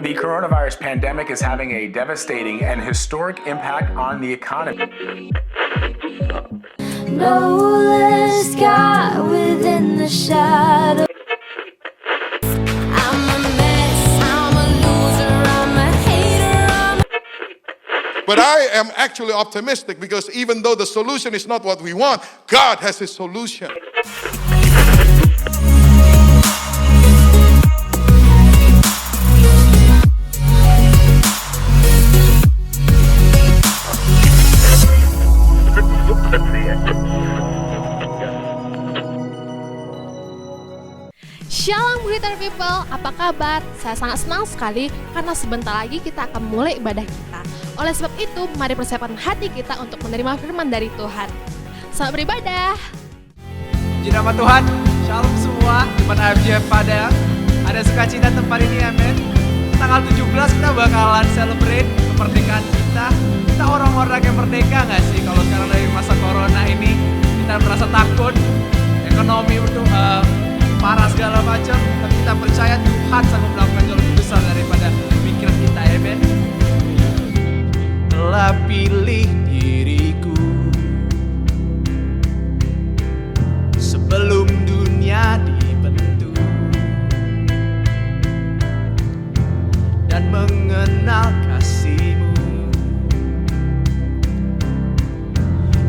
The coronavirus pandemic is having a devastating and historic impact on the economy. No less God within the shadow. I'm a mess, I'm a loser, I'm a hater, But I am actually optimistic because even though the solution is not what we want, God has His solution. Shalom Greater People, apa kabar? Saya sangat senang sekali karena sebentar lagi kita akan mulai ibadah kita. Oleh sebab itu, mari persiapkan hati kita untuk menerima firman dari Tuhan. Selamat beribadah. Puji nama Tuhan, shalom semua, teman AFJF Padang. Ada sukacita tempat ini, amin. Tanggal 17 kita bakalan celebrate kemerdekaan kita. Kita orang-orang yang merdeka gak sih? Kalau sekarang dari masa corona ini, kita merasa takut, ekonomi itu parah segala macam. Tapi kita percaya Tuhan sanggup melakukan jauh lebih besar daripada pikiran kita, amin. Telah pilih diriku sebelum dunia dibentuk dan mengenal kasih-Mu,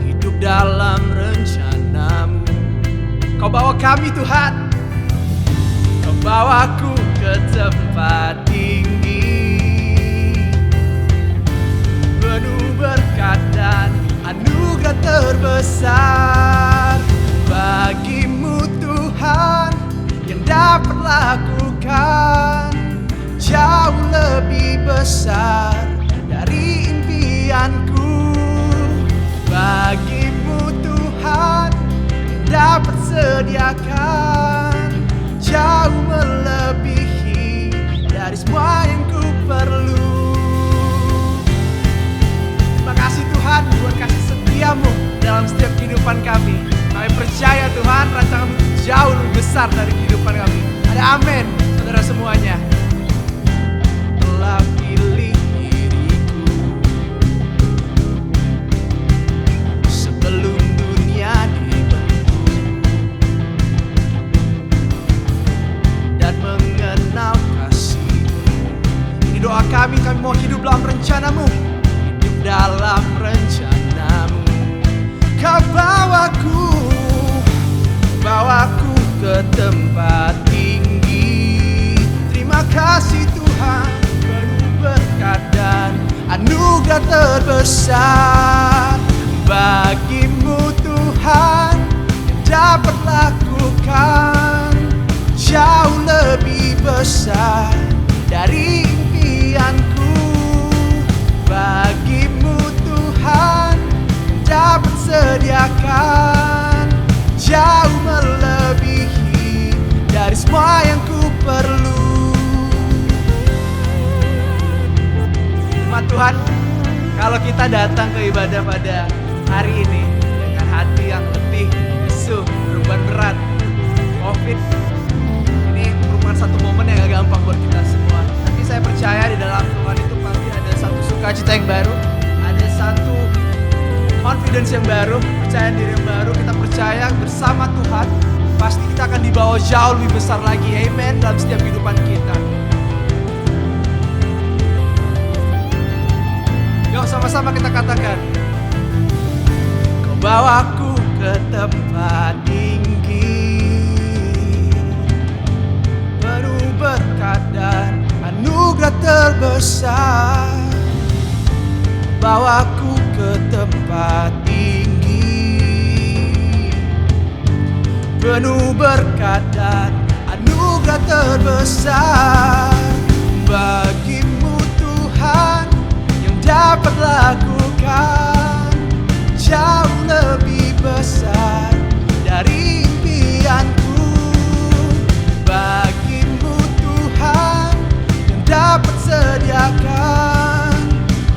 hidup dalam rencana-Mu. Kau bawa kami Tuhan, Kau bawaku ke tempat tinggi, penuh berkat dan anugerah terbesar. Bagi-Mu Tuhan yang dapat lakukan jauh lebih besar dari impianku. Bagi-Mu Tuhan yang dapat sediakan jauh melebihi dari semua yang ku perlu. Terima kasih Tuhan buat kasih setia-Mu dalam setiap kehidupan kami. Kami percaya Tuhan rancangan-Mu jauh lebih besar dari kehidupan kami. Ada amin, saudara semuanya. Telah pilih diriku sebelum dunia dibentuk dan mengenal kasih-Mu. Ini doa kami mau hidup dalam rencana-Mu, hidup dalam rencana-Mu. Kau bawaku ke tempat tinggi. Terima kasih Tuhan, penuh berkat dan anugerah terbesar. Bagi-Mu Tuhan yang dapat lakukan jauh lebih besar dari impianku. Bagi-Mu Tuhan yang dapat sediakan jauh melebihi dari semua yang ku perlu. Umat Tuhan, kalau kita datang ke ibadah pada hari ini dengan hati yang letih, lesu, beban berat, COVID, ini merupakan satu momen yang gak gampang buat kita semua. Tapi saya percaya di dalam Tuhan itu pasti ada satu sukacita yang baru, ada satu confidence yang baru, percaya diri yang baru. Kita percaya bersama Tuhan pasti kita akan dibawa jauh lebih besar lagi, amen, dalam setiap kehidupan kita. Yuk sama-sama kita katakan, Kau bawaku ke tempat tinggi, penuh berkat dan anugerah terbesar. Bawaku ke tempat tinggi, penuh berkat dan anugerah terbesar. Bagi-Mu Tuhan yang dapat lakukan jauh lebih besar dari impianku. Bagi-Mu Tuhan yang dapat sediakan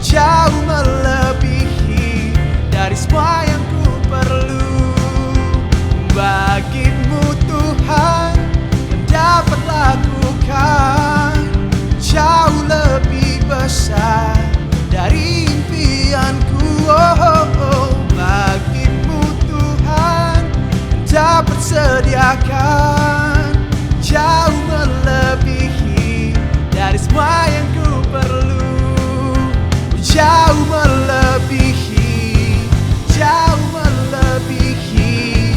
jauh melebihi dari semua yang ku perlu. Bagi-Mu Tuhan yang dapat lakukan semua yang ku perlu. Jauh melebihi, jauh melebihi,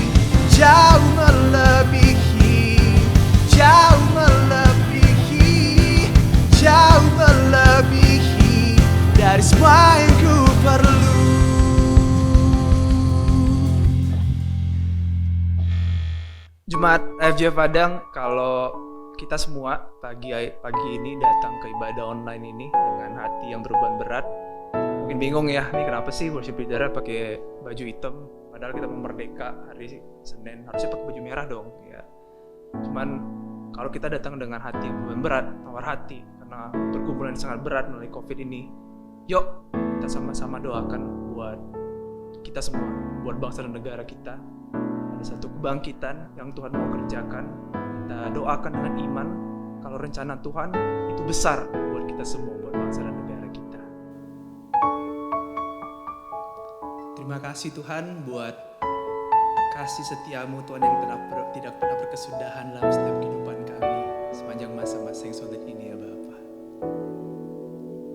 jauh melebihi, jauh melebihi, jauh melebihi dari semua yang ku perlu. Jemaat FJ Padang, kalau kita semua pagi ini datang ke ibadah online ini dengan hati yang beban berat, mungkin bingung ya, ini kenapa sih worship leader pakai baju hitam, padahal kita mau merdeka hari Senin, harusnya pakai baju merah dong ya. Cuman kalau kita datang dengan hati yang beban berat, tawar hati karena pergumulan yang sangat berat melalui COVID ini, yuk kita sama-sama doakan buat kita semua, buat bangsa dan negara kita. Ada satu kebangkitan yang Tuhan mau kerjakan. Kita doakan dengan iman kalau rencana Tuhan itu besar buat kita semua, buat bangsa dan negara kita. Terima kasih Tuhan buat kasih setiamu Tuhan yang tidak pernah berkesudahan dalam setiap kehidupan kami sepanjang masa-masa yang sulit ini ya Bapa.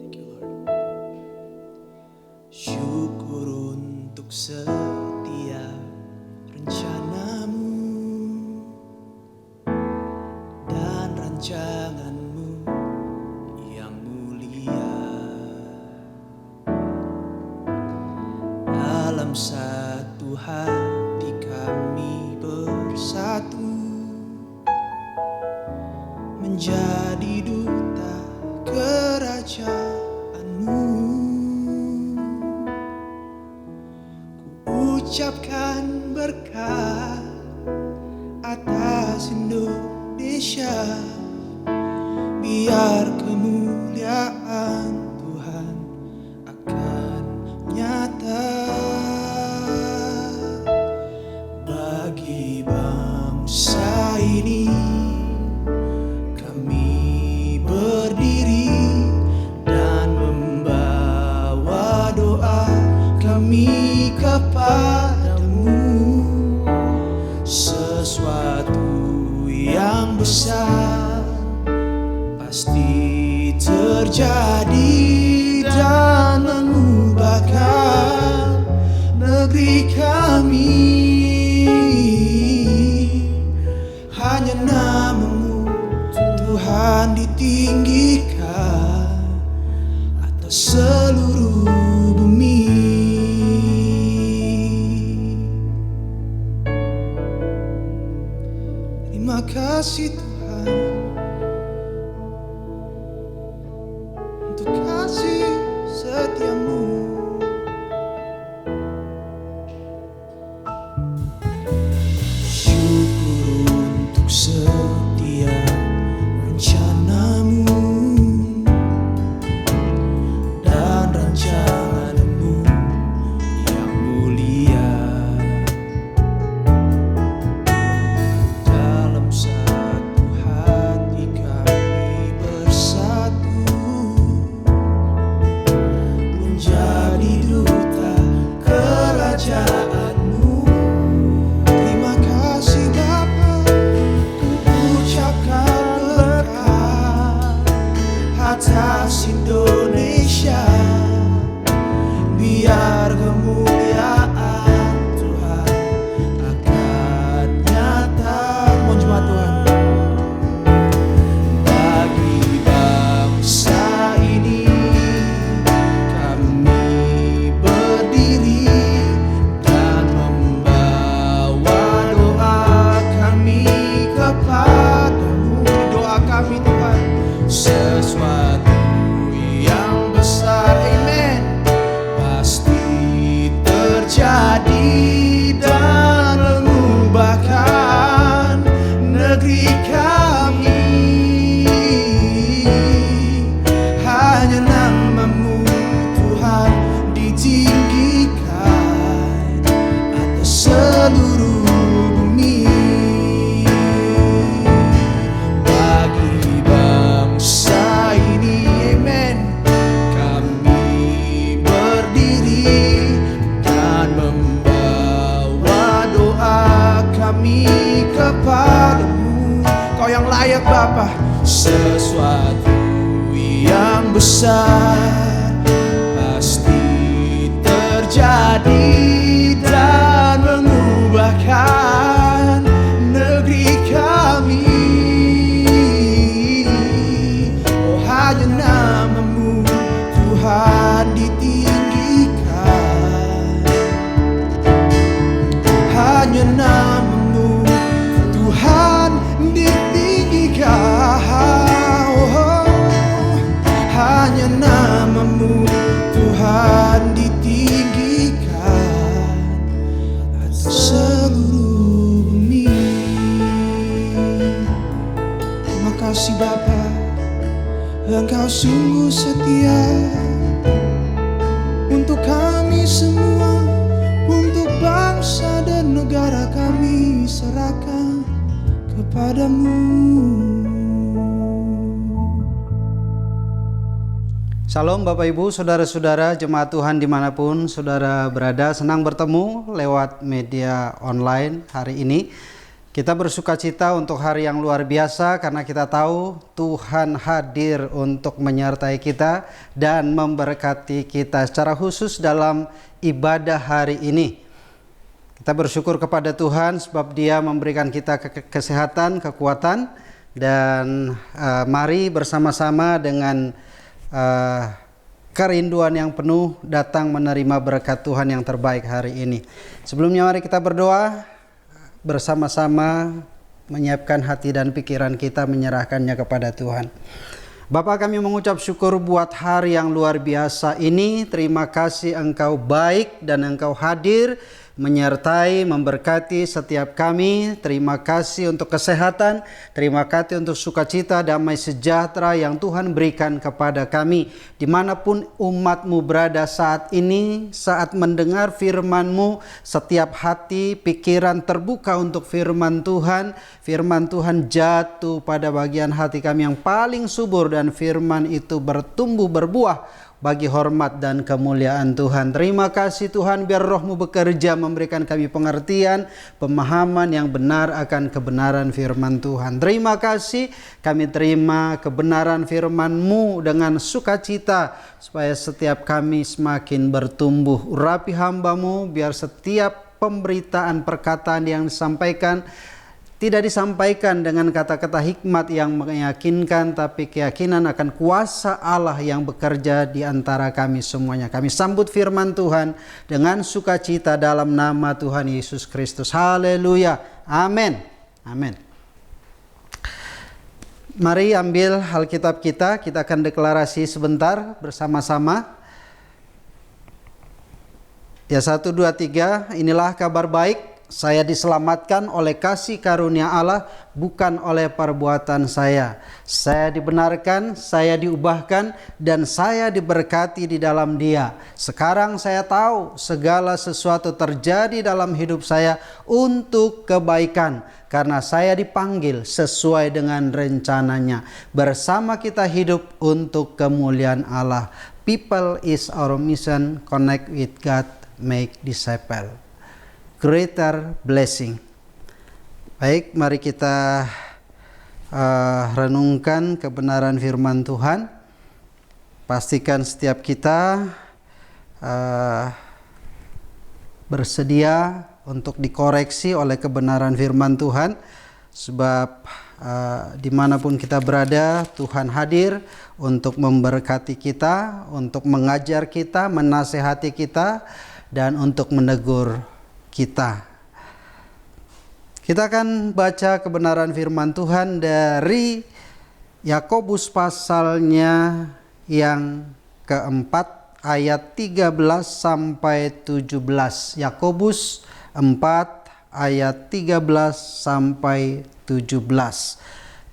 Thank you Lord. Syukur untuk setiap rencanamu dan rancanganmu yang mulia. Dalam satu hati kami bersatu menjadi duta kerajaanmu. Ku ucapkan berkat atas Indonesia, biar kemuliaan Tuhan akan nyata bagi bangsa ini. Kami berdiri dan membawa doa kami kepadamu. Sesuatu yang besar pasti terjadi dan mengubahkan negeri kami. Hanya namamu Tuhan ditinggikan atas seluruh bumi. Terima kasih Tuhan untuk kasih setiamu. Syukur untuk setiap rencanamu dan rancanganmu yang mulia. Dalam satu hati kami bersatu menjadi duta kerajaanmu. Terima kasih Bapa, ku ucapkan berkat atas Indonesia, biar kemuliaan Tuhan akan nyata. Mohon jemaat Tuhan, bagi bangsa ini kami berdiri dan membawa doa kami kepadamu. Doa kami Tuhan, sesuatu yang besar, amen, pasti terjadi dan mengubahkan negeri kami. Hanya namamu Tuhan ditinggikan atas seluruh bumi. Bagi bangsa ini, amen, kami berdiri dan membawa doa kami kepadamu. Kau yang layak Bapa, sesuatu yang besar pasti terjadi dan mengubahkan negeri kami. Oh, hanya namamu Tuhan ditinggikan, hanya namamu Tuhan ditinggikan. Oh, hanya namamu Tuhan ditinggikan atas seluruh bumi. Terima kasih Bapa, Engkau sungguh setia untuk kami semua, untuk bangsa dan negara kami serahkan kepadamu. Shalom Bapak Ibu, Saudara-saudara, jemaat Tuhan dimanapun Saudara berada. Senang bertemu lewat media online hari ini. Kita bersuka cita untuk hari yang luar biasa karena kita tahu Tuhan hadir untuk menyertai kita dan memberkati kita secara khusus dalam ibadah hari ini. Kita bersyukur kepada Tuhan sebab Dia memberikan kita kesehatan, kekuatan, dan mari bersama-sama dengan kerinduan yang penuh datang menerima berkat Tuhan yang terbaik hari ini. Sebelumnya mari kita berdoa bersama-sama, menyiapkan hati dan pikiran kita, menyerahkannya kepada Tuhan. Bapa, kami mengucap syukur buat hari yang luar biasa ini. Terima kasih Engkau baik dan Engkau hadir menyertai, memberkati setiap kami. Terima kasih untuk kesehatan, terima kasih untuk sukacita, damai sejahtera yang Tuhan berikan kepada kami. Dimanapun umat-Mu berada saat ini, saat mendengar firman-Mu, setiap hati, pikiran terbuka untuk firman Tuhan. Firman Tuhan jatuh pada bagian hati kami yang paling subur dan firman itu bertumbuh berbuah bagi hormat dan kemuliaan Tuhan. Terima kasih Tuhan, biar Roh-Mu bekerja memberikan kami pengertian, pemahaman yang benar akan kebenaran firman Tuhan. Terima kasih, kami terima kebenaran firman-Mu dengan sukacita supaya setiap kami semakin bertumbuh. Urapi hamba-Mu biar setiap pemberitaan perkataan yang disampaikan tidak disampaikan dengan kata-kata hikmat yang meyakinkan, tapi keyakinan akan kuasa Allah yang bekerja di antara kami semuanya. Kami sambut firman Tuhan dengan sukacita dalam nama Tuhan Yesus Kristus. Haleluya. Amin. Amin. Mari ambil Alkitab kita akan deklarasi sebentar bersama-sama. Ya, 1, 2, 3, inilah kabar baik. Saya diselamatkan oleh kasih karunia Allah, bukan oleh perbuatan saya. Saya dibenarkan, saya diubahkan, dan saya diberkati di dalam Dia. Sekarang saya tahu segala sesuatu terjadi dalam hidup saya untuk kebaikan, karena saya dipanggil sesuai dengan rencananya. Bersama kita hidup untuk kemuliaan Allah. People is our mission, connect with God, make disciple. Greater blessing. Baik, mari kita renungkan kebenaran firman Tuhan. Pastikan setiap kita bersedia untuk dikoreksi oleh kebenaran firman Tuhan. Sebab dimanapun kita berada, Tuhan hadir untuk memberkati kita, untuk mengajar kita, menasehati kita, dan untuk menegur kita. Kita akan baca kebenaran firman Tuhan dari Yakobus pasalnya yang keempat ayat 13 sampai 17. Yakobus 4 ayat 13 sampai 17.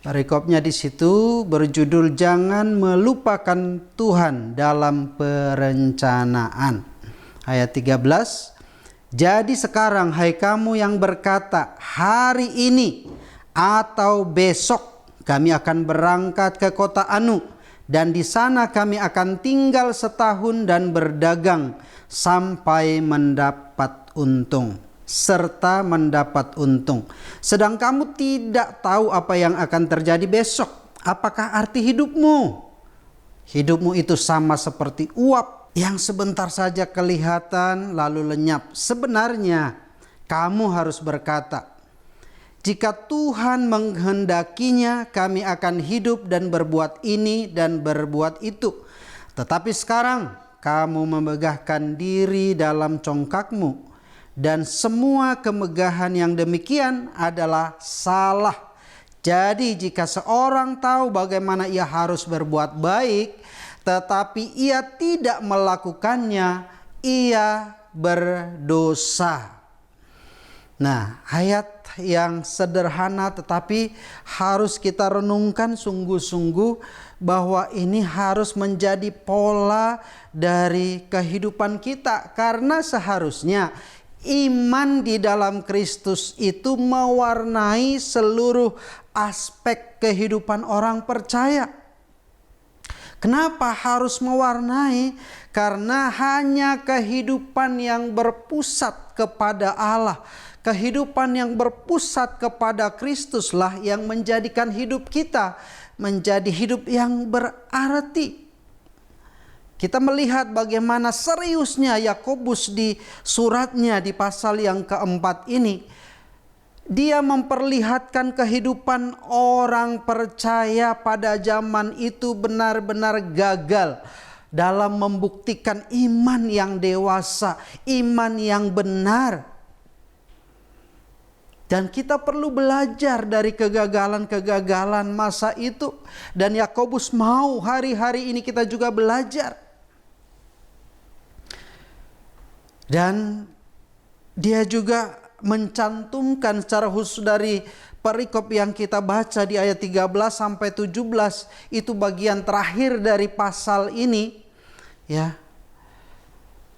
Perikopnya di situ berjudul jangan melupakan Tuhan dalam perencanaan. Ayat 13. Jadi sekarang hai kamu yang berkata hari ini atau besok kami akan berangkat ke kota Anu dan di sana kami akan tinggal setahun dan berdagang sampai mendapat untung serta mendapat untung. Sedang kamu tidak tahu apa yang akan terjadi besok. Apakah arti hidupmu? Hidupmu itu sama seperti uap yang sebentar saja kelihatan lalu lenyap. Sebenarnya kamu harus berkata, jika Tuhan menghendakinya, kami akan hidup dan berbuat ini dan berbuat itu. Tetapi sekarang kamu memegahkan diri dalam congkakmu, dan semua kemegahan yang demikian adalah salah. Jadi jika seorang tahu bagaimana ia harus berbuat baik, tetapi ia tidak melakukannya, ia berdosa. Nah, ayat yang sederhana tetapi harus kita renungkan sungguh-sungguh, bahwa ini harus menjadi pola dari kehidupan kita. Karena seharusnya iman di dalam Kristus itu mewarnai seluruh aspek kehidupan orang percaya. Kenapa harus mewarnai? Karena hanya kehidupan yang berpusat kepada Allah, kehidupan yang berpusat kepada Kristuslah yang menjadikan hidup kita menjadi hidup yang berarti. Kita melihat bagaimana seriusnya Yakobus di suratnya di pasal yang keempat ini. Dia memperlihatkan kehidupan orang percaya pada zaman itu benar-benar gagal dalam membuktikan iman yang dewasa, iman yang benar. Dan kita perlu belajar dari kegagalan-kegagalan masa itu. Dan Yakobus mau hari-hari ini kita juga belajar. Dan dia juga mencantumkan secara khusus dari perikop yang kita baca di ayat 13 sampai 17, itu bagian terakhir dari pasal ini, ya.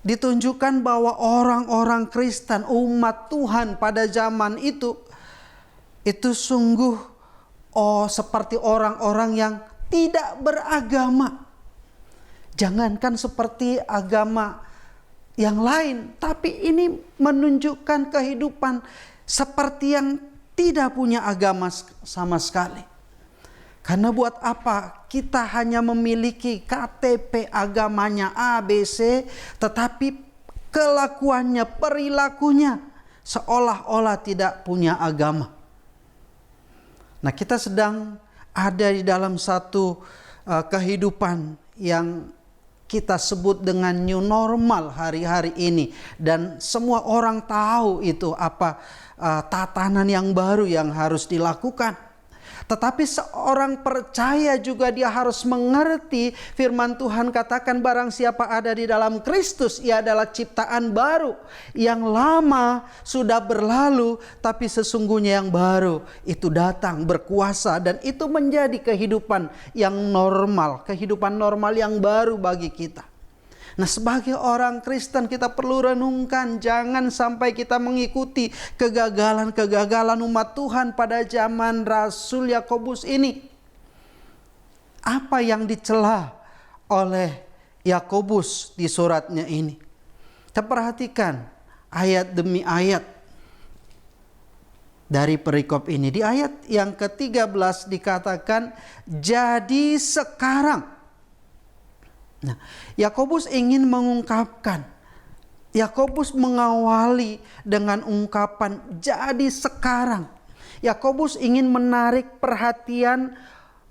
Ditunjukkan bahwa orang-orang Kristen, umat Tuhan pada zaman itu sungguh seperti orang-orang yang tidak beragama. Jangankan seperti agama yang lain, tapi ini menunjukkan kehidupan seperti yang tidak punya agama sama sekali. Karena buat apa kita hanya memiliki KTP agamanya A, B, C, tetapi kelakuannya, perilakunya seolah-olah tidak punya agama. Nah, kita sedang ada di dalam satu kehidupan yang kita sebut dengan new normal hari-hari ini. Dan semua orang tahu itu apa tatanan yang baru yang harus dilakukan. Tetapi seorang percaya juga dia harus mengerti firman Tuhan katakan, barang siapa ada di dalam Kristus, ia adalah ciptaan baru. Yang lama sudah berlalu, tapi sesungguhnya yang baru itu datang berkuasa. Dan itu menjadi kehidupan yang normal, kehidupan normal yang baru bagi kita. Nah, sebagai orang Kristen kita perlu renungkan, jangan sampai kita mengikuti kegagalan-kegagalan umat Tuhan pada zaman Rasul Yakobus ini. Apa yang dicela oleh Yakobus di suratnya ini? Kita perhatikan ayat demi ayat dari perikop ini. Di ayat yang ke-13 dikatakan, jadi sekarang. Nah, Yakobus ingin mengungkapkan, Yakobus mengawali dengan ungkapan jadi sekarang. Yakobus ingin menarik perhatian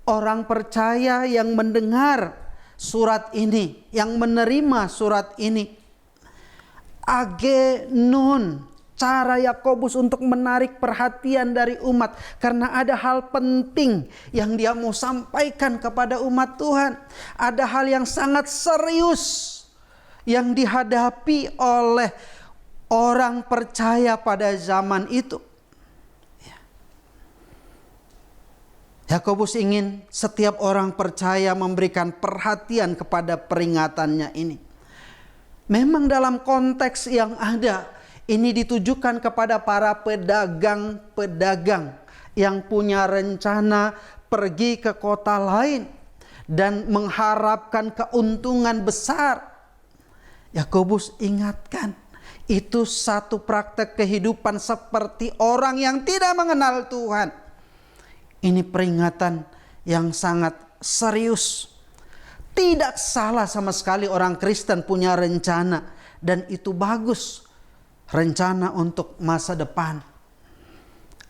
orang percaya yang mendengar surat ini, yang menerima surat ini. Agenon, cara Yakobus untuk menarik perhatian dari umat, karena ada hal penting yang dia mau sampaikan kepada umat Tuhan. Ada hal yang sangat serius yang dihadapi oleh orang percaya pada zaman itu. Yakobus ingin setiap orang percaya memberikan perhatian kepada peringatannya ini. Memang dalam konteks yang ada, ini ditujukan kepada para pedagang-pedagang yang punya rencana pergi ke kota lain dan mengharapkan keuntungan besar. Yakobus ingatkan, itu satu praktek kehidupan seperti orang yang tidak mengenal Tuhan. Ini peringatan yang sangat serius. Tidak salah sama sekali orang Kristen punya rencana, dan itu bagus. Rencana untuk masa depan.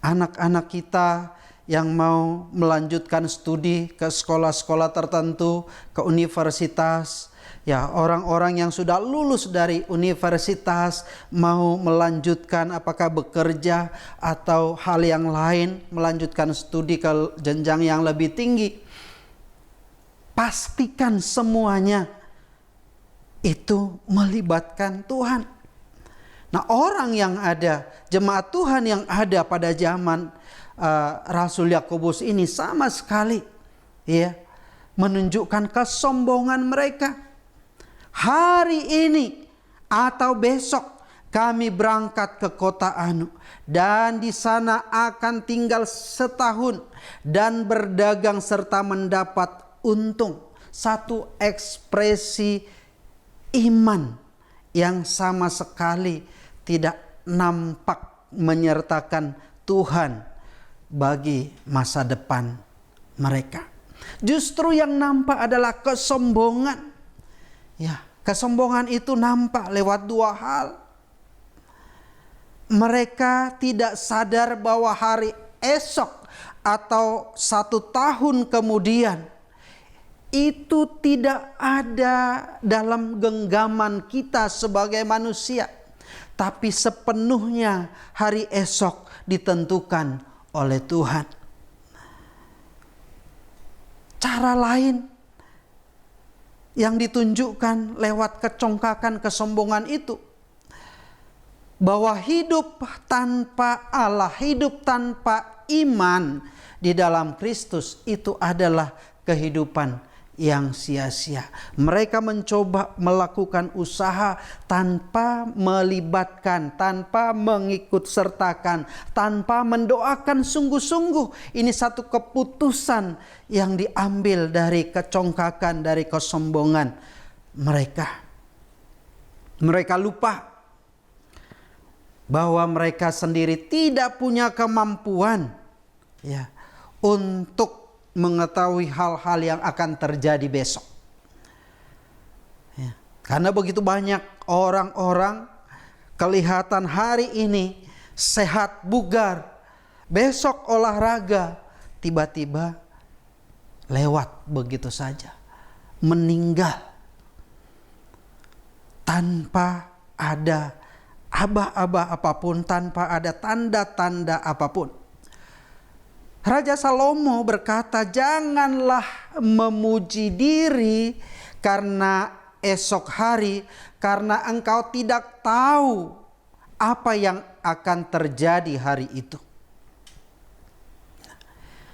Anak-anak kita yang mau melanjutkan studi ke sekolah-sekolah tertentu, ke universitas, ya, orang-orang yang sudah lulus dari universitas mau melanjutkan apakah bekerja atau hal yang lain, melanjutkan studi ke jenjang yang lebih tinggi. Pastikan semuanya itu melibatkan Tuhan. Nah, orang yang ada, jemaat Tuhan yang ada pada zaman Rasul Yakobus ini sama sekali ya menunjukkan kesombongan mereka. Hari ini atau besok kami berangkat ke kota Anu, dan di sana akan tinggal setahun dan berdagang serta mendapat untung. Satu ekspresi iman yang sama sekali tidak nampak menyertakan Tuhan bagi masa depan mereka. Justru yang nampak adalah kesombongan. Ya, kesombongan itu nampak lewat dua hal. Mereka tidak sadar bahwa hari esok atau 1 tahun kemudian itu tidak ada dalam genggaman kita sebagai manusia, tapi sepenuhnya hari esok ditentukan oleh Tuhan. Cara lain yang ditunjukkan lewat kecongkakan kesombongan itu, bahwa hidup tanpa Allah, hidup tanpa iman di dalam Kristus itu adalah kehidupan yang sia-sia. Mereka mencoba melakukan usaha tanpa melibatkan, tanpa mengikut sertakan, tanpa mendoakan sungguh-sungguh. Ini satu keputusan yang diambil dari kecongkakan, dari kesombongan mereka. Mereka lupa bahwa mereka sendiri tidak punya kemampuan ya untuk mengetahui hal-hal yang akan terjadi besok. Ya, karena begitu banyak orang-orang kelihatan hari ini sehat bugar, besok olahraga, tiba-tiba lewat begitu saja, meninggal tanpa ada aba-aba apapun, tanpa ada tanda-tanda apapun. Raja Salomo berkata, janganlah memuji diri karena esok hari, karena engkau tidak tahu apa yang akan terjadi hari itu.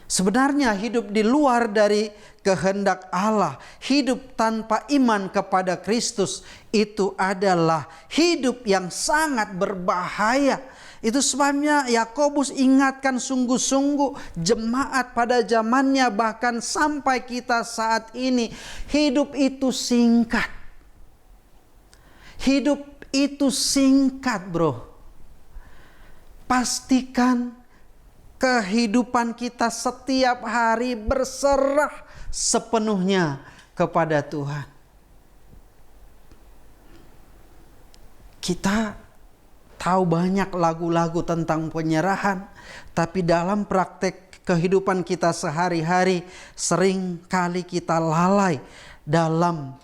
Sebenarnya hidup di luar dari kehendak Allah, hidup tanpa iman kepada Kristus, itu adalah hidup yang sangat berbahaya. Itu sebabnya Yakobus ingatkan sungguh-sungguh jemaat pada zamannya, bahkan sampai kita saat ini, hidup itu singkat. Hidup itu singkat, bro. Pastikan kehidupan kita setiap hari berserah sepenuhnya kepada Tuhan. Kita tahu banyak lagu-lagu tentang penyerahan, tapi dalam praktek kehidupan kita sehari-hari sering kali kita lalai dalam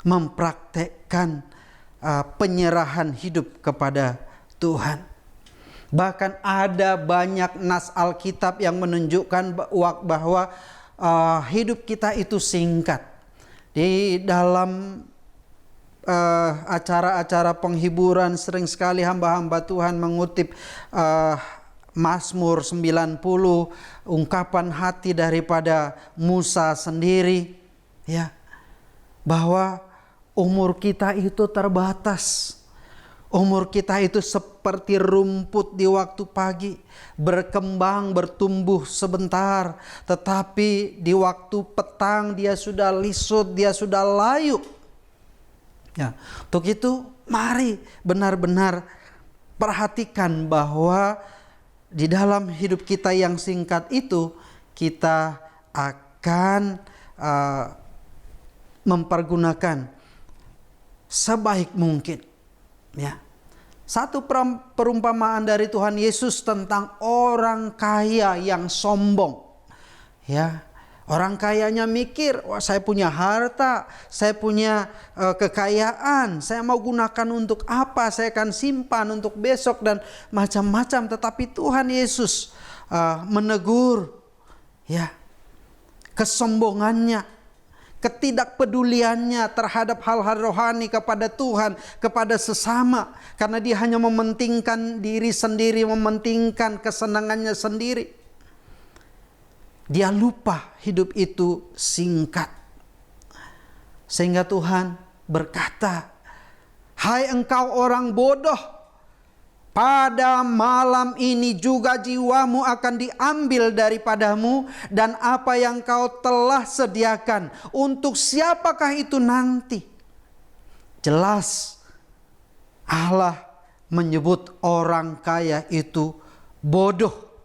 mempraktekkan penyerahan hidup kepada Tuhan. Bahkan ada banyak nas Alkitab yang menunjukkan bahwa hidup kita itu singkat. Di dalam acara-acara penghiburan sering sekali hamba-hamba Tuhan mengutip Mazmur 90, ungkapan hati daripada Musa sendiri, ya, bahwa umur kita itu terbatas. Umur kita itu seperti rumput di waktu pagi, berkembang, bertumbuh sebentar, tetapi di waktu petang dia sudah lisut, dia sudah layu. Ya, untuk itu mari benar-benar perhatikan bahwa di dalam hidup kita yang singkat itu kita akan mempergunakan sebaik mungkin. Ya. Satu perumpamaan dari Tuhan Yesus tentang orang kaya yang sombong. Ya, orang kayanya mikir, wah saya punya harta, saya punya kekayaan, saya mau gunakan untuk apa? Saya akan simpan untuk besok dan macam-macam. Tetapi Tuhan Yesus menegur, ya, kesombongannya, ketidakpeduliannya terhadap hal-hal rohani kepada Tuhan, kepada sesama, karena dia hanya mementingkan diri sendiri, mementingkan kesenangannya sendiri. Dia lupa hidup itu singkat. Sehingga Tuhan berkata, "Hai engkau orang bodoh, pada malam ini juga jiwamu akan diambil daripadamu, dan apa yang kau telah sediakan, untuk siapakah itu nanti?" Jelas Allah menyebut orang kaya itu bodoh.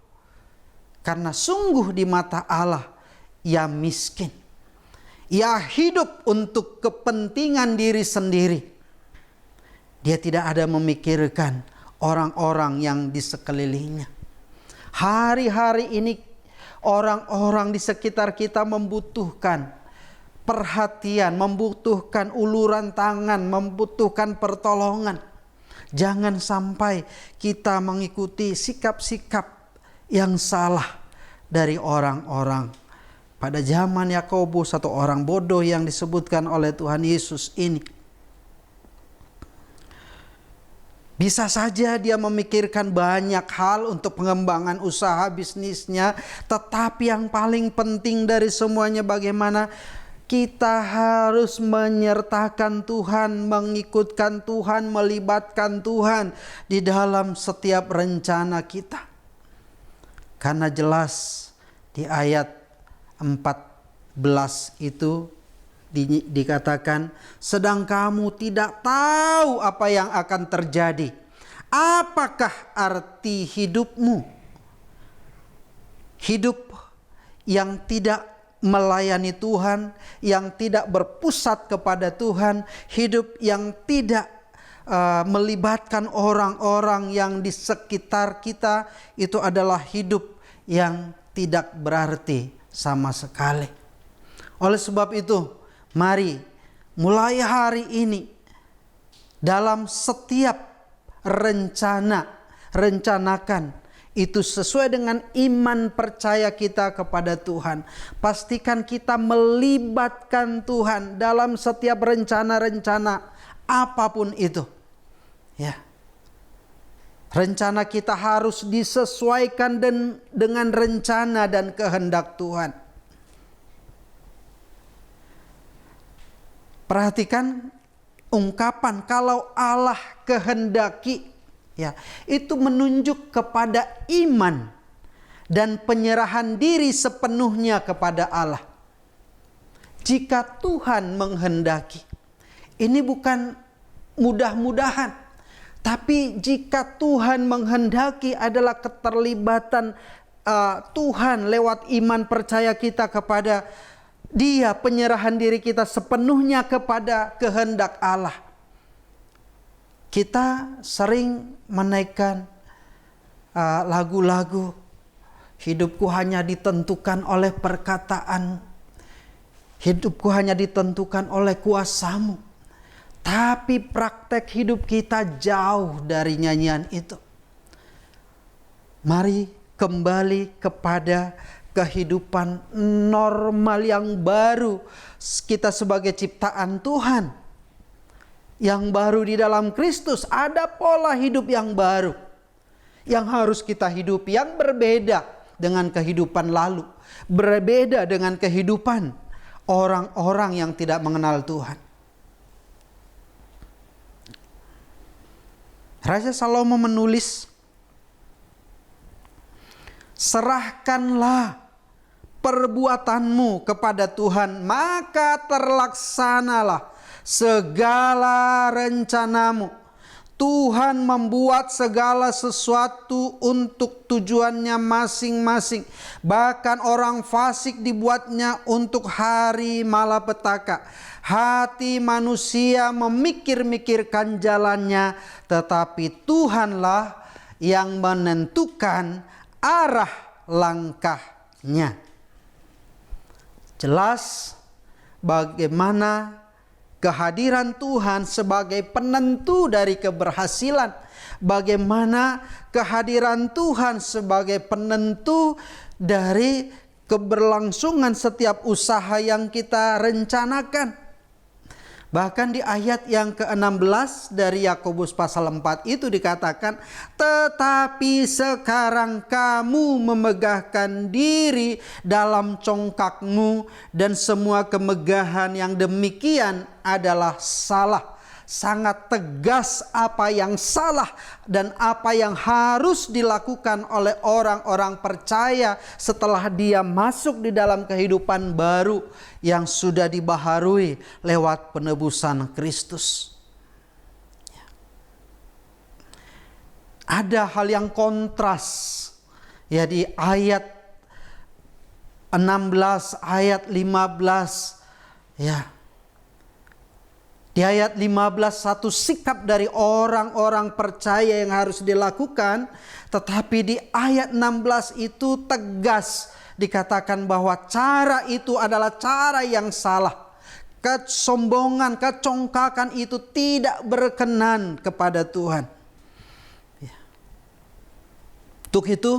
Karena sungguh di mata Allah ia miskin. Ia hidup untuk kepentingan diri sendiri. Dia tidak ada memikirkan orang-orang yang di sekelilingnya. Hari-hari ini orang-orang di sekitar kita membutuhkan perhatian, membutuhkan uluran tangan, membutuhkan pertolongan. Jangan sampai kita mengikuti sikap-sikap yang salah dari orang-orang pada zaman Yakobus, atau orang bodoh yang disebutkan oleh Tuhan Yesus ini. Bisa saja dia memikirkan banyak hal untuk pengembangan usaha bisnisnya, tetapi yang paling penting dari semuanya bagaimana kita harus menyertakan Tuhan, mengikutkan Tuhan, melibatkan Tuhan di dalam setiap rencana kita. Karena jelas di ayat 14 itu dikatakan, "Sedang kamu tidak tahu apa yang akan terjadi. Apakah arti hidupmu?" Hidup yang tidak melayani Tuhan, yang tidak berpusat kepada Tuhan, hidup yang tidak melibatkan orang-orang yang di sekitar kita, itu adalah hidup yang tidak berarti sama sekali. Oleh sebab itu, mari mulai hari ini dalam setiap rencanakan itu sesuai dengan iman percaya kita kepada Tuhan. Pastikan kita melibatkan Tuhan dalam setiap rencana-rencana apapun itu. Ya, rencana kita harus disesuaikan dengan rencana dan kehendak Tuhan. Perhatikan ungkapan kalau Allah kehendaki, ya, itu menunjuk kepada iman dan penyerahan diri sepenuhnya kepada Allah. Jika Tuhan menghendaki, ini bukan mudah-mudahan. Tapi jika Tuhan menghendaki adalah keterlibatan Tuhan lewat iman percaya kita kepada Dia, penyerahan diri kita sepenuhnya kepada kehendak Allah. Kita sering menaikkan lagu-lagu, hidupku hanya ditentukan oleh perkataan, hidupku hanya ditentukan oleh kuasamu. Tapi praktek hidup kita jauh dari nyanyian itu. Mari kembali kepada kehidupan normal yang baru. Kita sebagai ciptaan Tuhan yang baru di dalam Kristus, ada pola hidup yang baru yang harus kita hidupi, yang berbeda dengan kehidupan lalu, berbeda dengan kehidupan orang-orang yang tidak mengenal Tuhan. Raja Salomo menulis, "Serahkanlah perbuatanmu kepada Tuhan, maka terlaksanalah segala rencanamu. Tuhan membuat segala sesuatu untuk tujuannya masing-masing. Bahkan orang fasik dibuatnya untuk hari malapetaka. Hati manusia memikir-mikirkan jalannya, tetapi Tuhanlah yang menentukan arah langkahnya. Jelas bagaimana kehadiran Tuhan sebagai penentu dari keberhasilan. Bagaimana kehadiran Tuhan sebagai penentu dari keberlangsungan setiap usaha yang kita rencanakan. Bahkan di ayat yang ke-16 dari Yakobus pasal 4 itu dikatakan, tetapi sekarang kamu memegahkan diri dalam congkakmu, dan semua kemegahan yang demikian adalah salah. Sangat tegas apa yang salah dan apa yang harus dilakukan oleh orang-orang percaya setelah dia masuk di dalam kehidupan baru yang sudah dibaharui lewat penebusan Kristus. Ada hal yang kontras ya di ayat 16, ayat 15 ya. Di ayat 15 satu sikap dari orang-orang percaya yang harus dilakukan. Tetapi di ayat 16 itu tegas dikatakan bahwa cara itu adalah cara yang salah. Kesombongan, kecongkakan itu tidak berkenan kepada Tuhan. Untuk itu,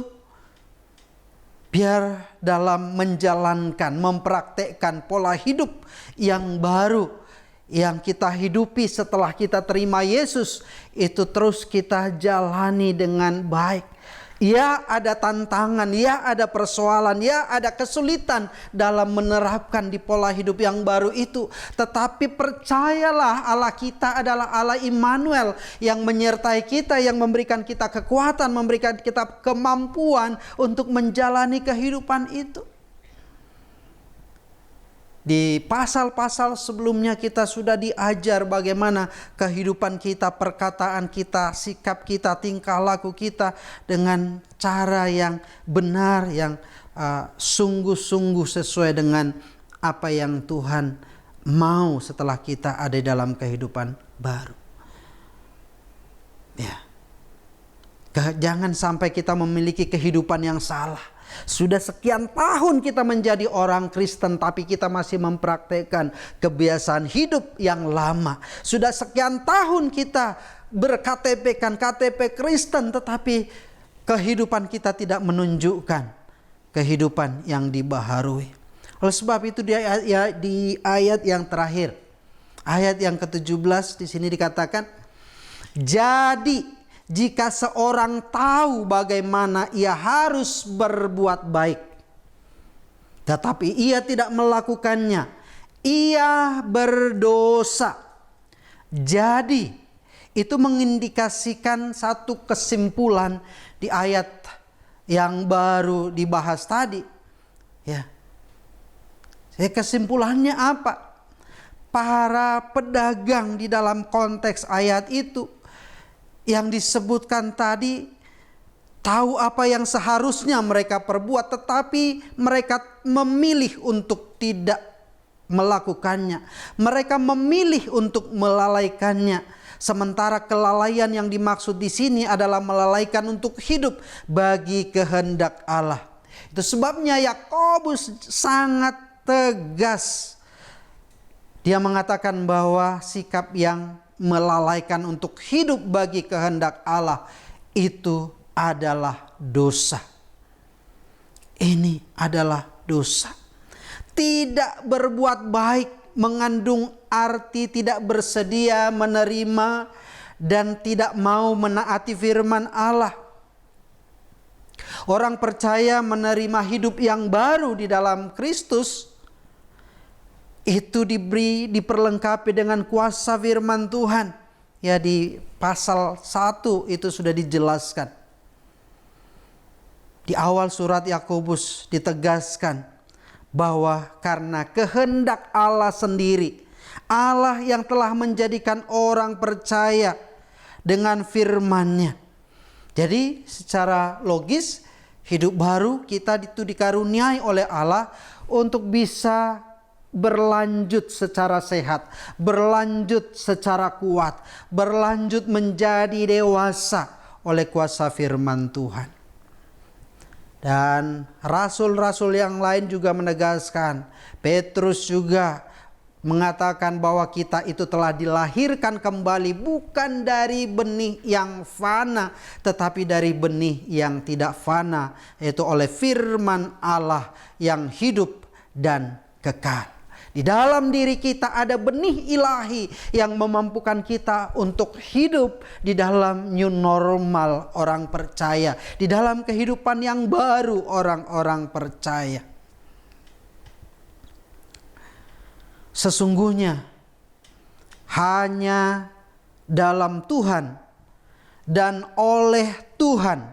biar dalam menjalankan, mempraktekkan pola hidup yang baru yang kita hidupi setelah kita terima Yesus, itu terus kita jalani dengan baik. Ya ada tantangan, ya ada persoalan, ya ada kesulitan dalam menerapkan di pola hidup yang baru itu. Tetapi percayalah, Allah kita adalah Allah Immanuel yang menyertai kita, yang memberikan kita kekuatan, memberikan kita kemampuan untuk menjalani kehidupan itu. Di pasal-pasal sebelumnya kita sudah diajar bagaimana kehidupan kita, perkataan kita, sikap kita, tingkah laku kita dengan cara yang benar, yang sungguh-sungguh sesuai dengan apa yang Tuhan mau setelah kita ada dalam kehidupan baru. Ya. Jangan sampai kita memiliki kehidupan yang salah. Sudah sekian tahun kita menjadi orang Kristen, tapi kita masih mempraktekkan kebiasaan hidup yang lama. Sudah sekian tahun kita berKTP-kan KTP Kristen, tetapi kehidupan kita tidak menunjukkan kehidupan yang dibaharui. Oleh sebab itu di ayat yang terakhir, ayat yang ke-17 di sini dikatakan, jadi jika seorang tahu bagaimana ia harus berbuat baik, tetapi ia tidak melakukannya, ia berdosa. Jadi itu mengindikasikan satu kesimpulan di ayat yang baru dibahas tadi. Ya. Kesimpulannya apa? Para pedagang di dalam konteks ayat itu yang disebutkan tadi tahu apa yang seharusnya mereka perbuat, tetapi mereka memilih untuk tidak melakukannya. Mereka memilih untuk melalaikannya. Sementara kelalaian yang dimaksud di sini adalah melalaikan untuk hidup bagi kehendak Allah. Itu sebabnya Yakobus sangat tegas. Dia mengatakan bahwa sikap yang melalaikan untuk hidup bagi kehendak Allah itu adalah dosa. Ini adalah dosa. Tidak berbuat baik mengandung arti tidak bersedia menerima dan tidak mau menaati firman Allah. Orang percaya menerima hidup yang baru di dalam Kristus itu diperlengkapi dengan kuasa firman Tuhan. Ya, di pasal 1 itu sudah dijelaskan. Di awal surat Yakobus ditegaskan bahwa karena kehendak Allah sendiri, Allah yang telah menjadikan orang percaya dengan firman-Nya. Jadi secara logis hidup baru kita itu dikaruniai oleh Allah untuk bisa berlanjut secara sehat, berlanjut secara kuat, berlanjut menjadi dewasa oleh kuasa firman Tuhan. Dan rasul-rasul yang lain juga menegaskan, Petrus juga mengatakan bahwa kita itu telah dilahirkan kembali bukan dari benih yang fana, tetapi dari benih yang tidak fana, yaitu oleh firman Allah yang hidup dan kekal. Di dalam diri kita ada benih ilahi yang memampukan kita untuk hidup di dalam new normal orang percaya, di dalam kehidupan yang baru orang-orang percaya. Sesungguhnya hanya dalam Tuhan dan oleh Tuhan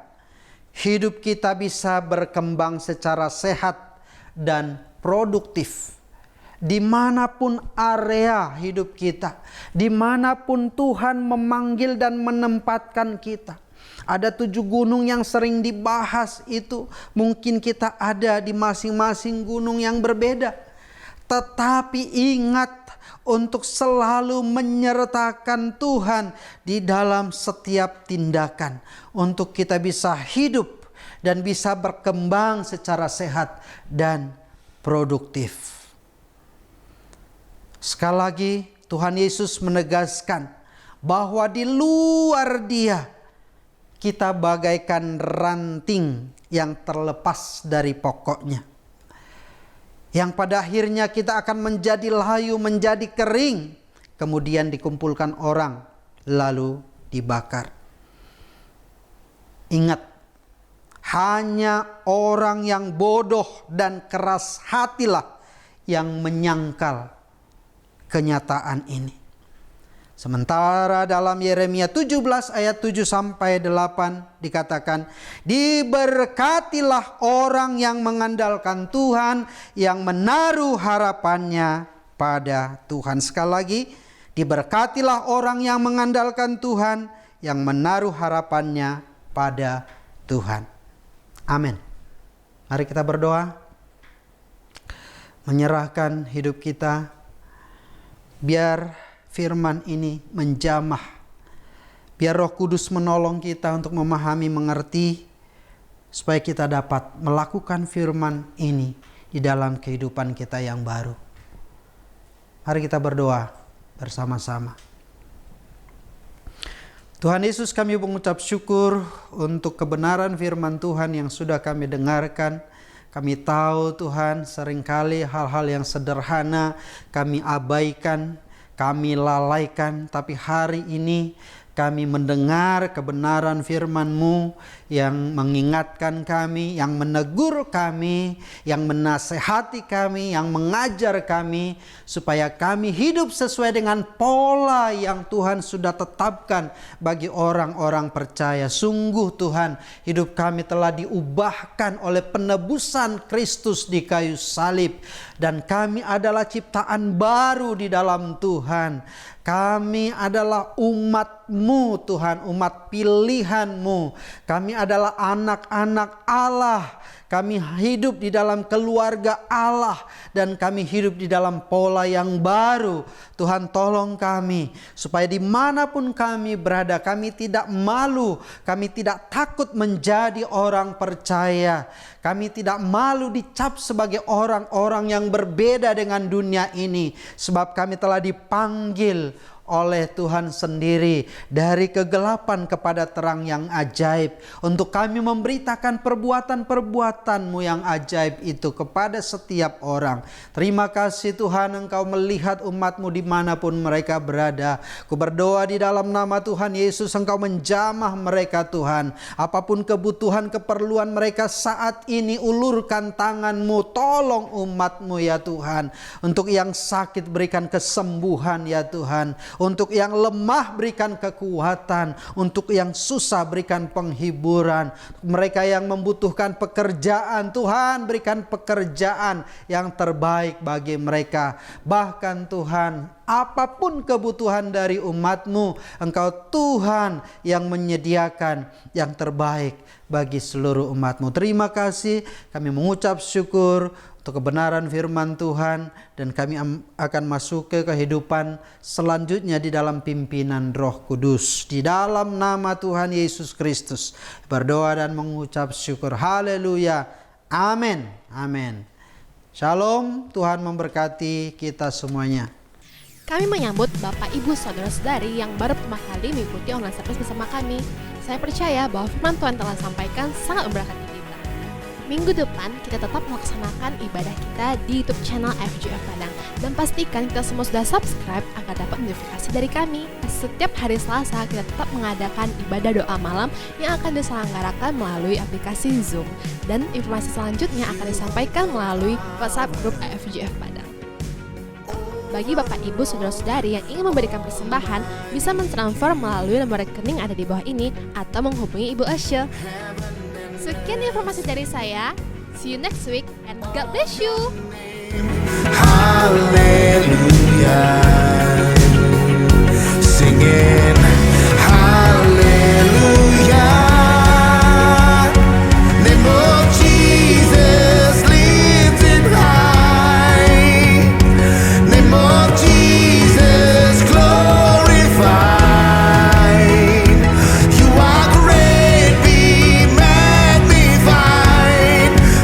hidup kita bisa berkembang secara sehat dan produktif. Dimanapun area hidup kita, dimanapun Tuhan memanggil dan menempatkan kita. Ada 7 gunung yang sering dibahas itu. Mungkin kita ada di masing-masing gunung yang berbeda. Tetapi ingat untuk selalu menyertakan Tuhan di dalam setiap tindakan. Untuk kita bisa hidup dan bisa berkembang secara sehat dan produktif. Sekali lagi Tuhan Yesus menegaskan bahwa di luar Dia kita bagaikan ranting yang terlepas dari pokoknya, yang pada akhirnya kita akan menjadi layu, menjadi kering, kemudian dikumpulkan orang lalu dibakar. Ingat, hanya orang yang bodoh dan keras hatilah yang menyangkal kenyataan ini. Sementara dalam Yeremia 17 ayat 7 sampai 8 dikatakan, diberkatilah orang yang mengandalkan Tuhan, yang menaruh harapannya pada Tuhan. Sekali lagi, diberkatilah orang yang mengandalkan Tuhan, yang menaruh harapannya pada Tuhan. Amin. Mari kita berdoa, menyerahkan hidup kita. Biar firman ini menjamah. Biar Roh Kudus menolong kita untuk memahami, mengerti, supaya kita dapat melakukan firman ini di dalam kehidupan kita yang baru. Mari kita berdoa bersama-sama. Tuhan Yesus, kami mengucap syukur untuk kebenaran firman Tuhan yang sudah kami dengarkan. Kami tahu Tuhan, seringkali hal-hal yang sederhana kami abaikan, kami lalaikan. Tapi hari ini kami mendengar kebenaran firman-Mu yang mengingatkan kami, yang menegur kami, yang menasehati kami, yang mengajar kami, supaya kami hidup sesuai dengan pola yang Tuhan sudah tetapkan bagi orang-orang percaya. Sungguh Tuhan, hidup kami telah diubahkan oleh penebusan Kristus di kayu salib, dan kami adalah ciptaan baru di dalam Tuhan. Kami adalah umat-Mu Tuhan, umat pilihan-Mu. Kami adalah anak-anak Allah. Kami hidup di dalam keluarga Allah, dan kami hidup di dalam pola yang baru. Tuhan, tolong kami supaya dimanapun kami berada, kami tidak malu, kami tidak takut menjadi orang percaya. Kami tidak malu dicap sebagai orang-orang yang berbeda dengan dunia ini, sebab kami telah dipanggil oleh Tuhan sendiri dari kegelapan kepada terang yang ajaib, untuk kami memberitakan perbuatan-perbuatan-Mu yang ajaib itu kepada setiap orang. Terima kasih Tuhan, Engkau melihat umat-Mu dimanapun mereka berada. Ku berdoa di dalam nama Tuhan Yesus, Engkau menjamah mereka Tuhan. Apapun kebutuhan keperluan mereka saat ini, ulurkan tangan-Mu, tolong umat-Mu ya Tuhan. Untuk yang sakit berikan kesembuhan ya Tuhan. Untuk yang lemah berikan kekuatan, untuk yang susah berikan penghiburan. Mereka yang membutuhkan pekerjaan, Tuhan berikan pekerjaan yang terbaik bagi mereka. Bahkan Tuhan, apapun kebutuhan dari umat-Mu, Engkau Tuhan yang menyediakan yang terbaik bagi seluruh umat-Mu. Terima kasih, kami mengucap syukur untuk kebenaran firman Tuhan, dan kami akan masuk ke kehidupan selanjutnya di dalam pimpinan Roh Kudus. Di dalam nama Tuhan Yesus Kristus berdoa dan mengucap syukur. Haleluya. Amin. Amin. Shalom, Tuhan memberkati kita semuanya. Kami menyambut Bapak, Ibu, Saudara-saudari yang baru pertama kali mengikuti online service bersama kami. Saya percaya bahwa firman Tuhan telah sampaikan sangat memberkati kita. Minggu depan kita tetap melaksanakan ibadah kita di YouTube channel FGF Padang. Dan pastikan kita semua sudah subscribe agar dapat notifikasi dari kami. Setiap hari Selasa kita tetap mengadakan ibadah doa malam yang akan diselenggarakan melalui aplikasi Zoom. Dan informasi selanjutnya akan disampaikan melalui WhatsApp grup FGF Padang. Bagi Bapak, Ibu, Saudara-saudari yang ingin memberikan persembahan, bisa mentransfer melalui nomor rekening ada di bawah ini atau menghubungi Ibu Asya. Sekian informasi dari saya. See you next week and God bless you. Hallelujah. Singing hallelujah. Name of Jesus lifted high. Name of Jesus glorified. You are great, be magnified.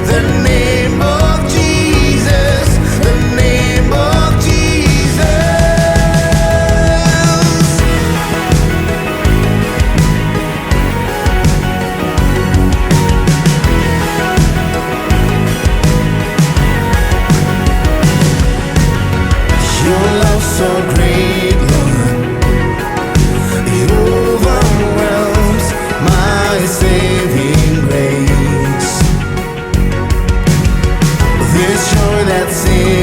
The name of Jesus, the name of Jesus. Your love so great, Lord, it overwhelms my saving grace. This joy that's in